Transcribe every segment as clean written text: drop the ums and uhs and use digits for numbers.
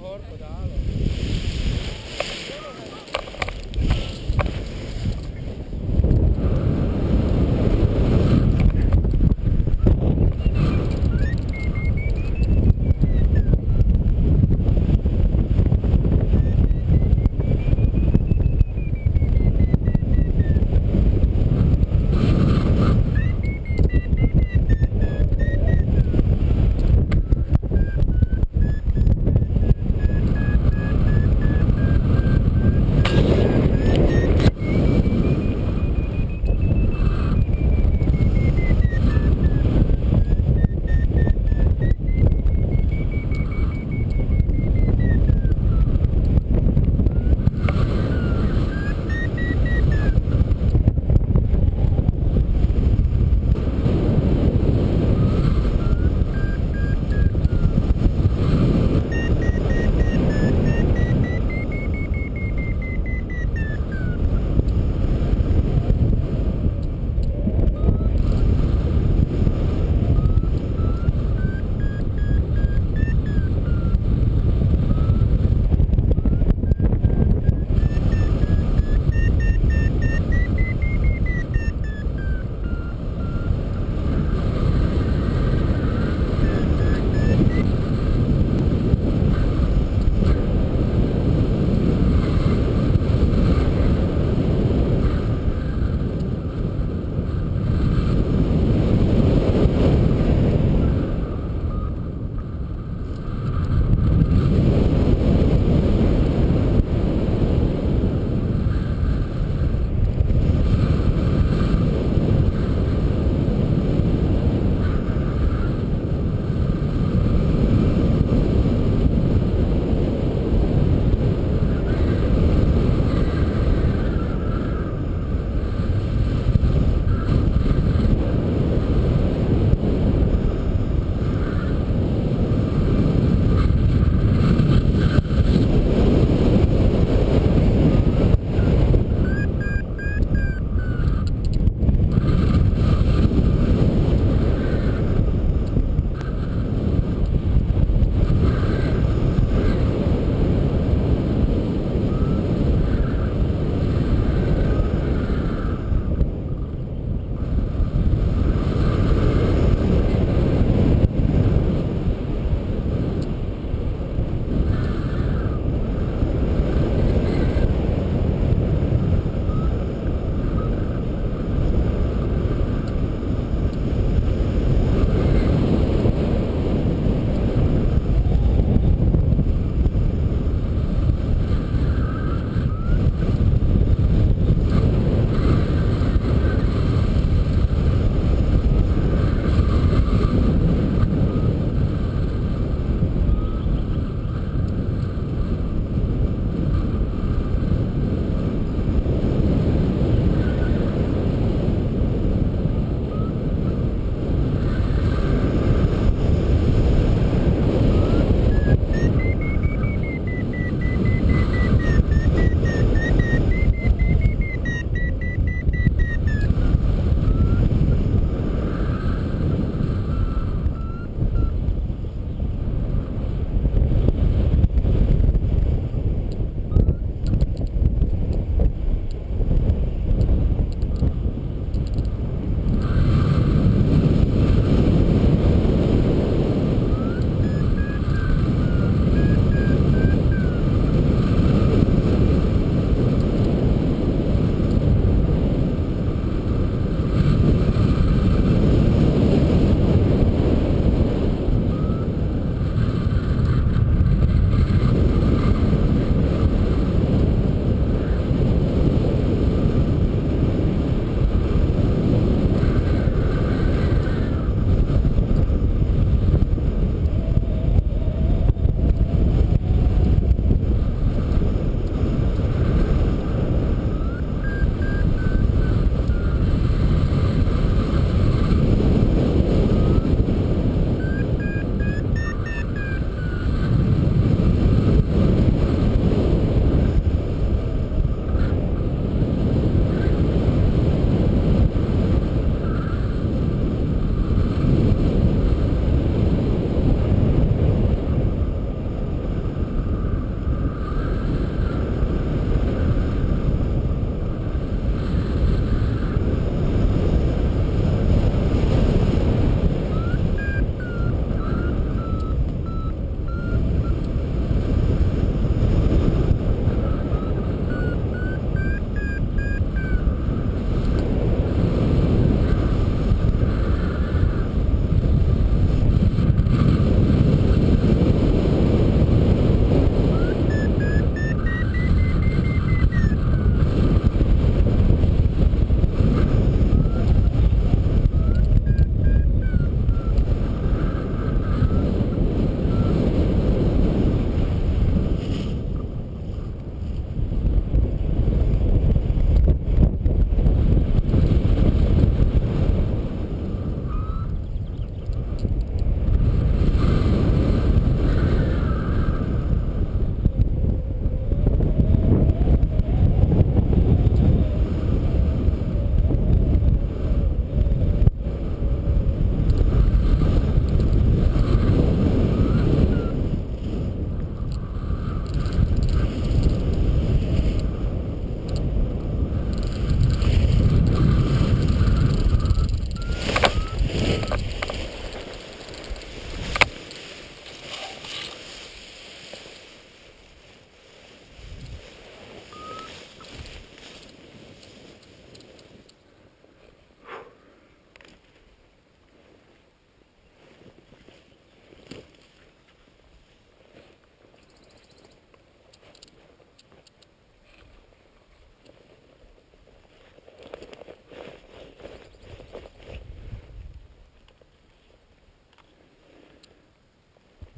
mejor, cuidado.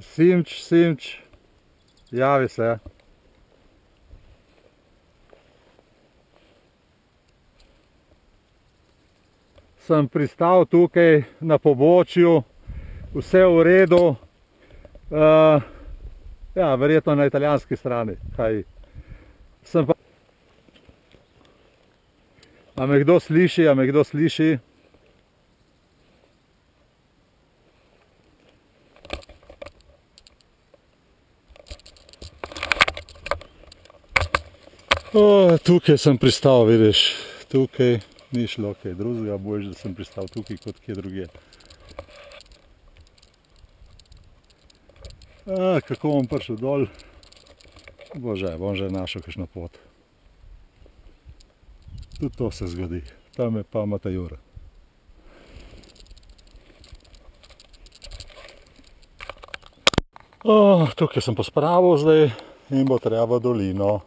Simč, javi se. Sem pristal tukaj na pobočju, vse v redu. Ja, verjetno na italijanski strani. Sem pa... A me kdo sliši? Tukaj sem pristal, vidiš. Tukaj ni šlo kaj drugega, boljše, da sem pristal tukaj kot kje drugje. Kako bom prišel dol? Bože, bom že našel kakšno pot. Tudi to se zgodi. Tam je pa Matajur. Tukaj sem pospravil zdaj in bo treba v dolino.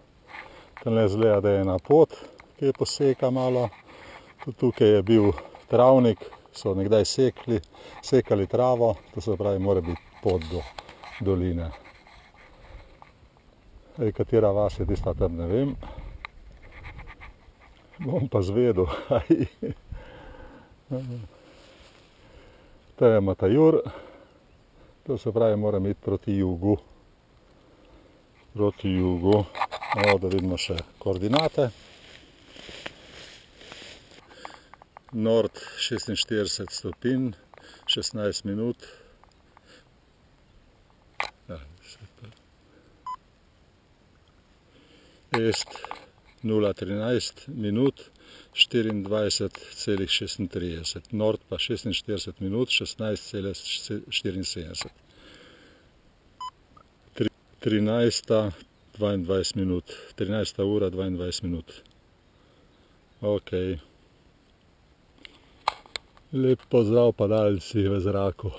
Tale izgleda, da je ena pot, ki je poseka malo. Tudi tukaj je bil travnik, so nekdaj sekali travo, to se pravi, mora biti pot do doline. Katera vas je tista tam, ne vem. Bom pa zvedel. To je Matajur, to se pravi, moram iti proti jugu. Da vidimo še koordinate. Nord 46 stopinj, 16 minut. Est 0,13 minut, 24,36. Nord pa 46 minut, 16,74. 13 minut, 13 ura 22 minut. Ok. Lep pozdrav pa daljši v zraku.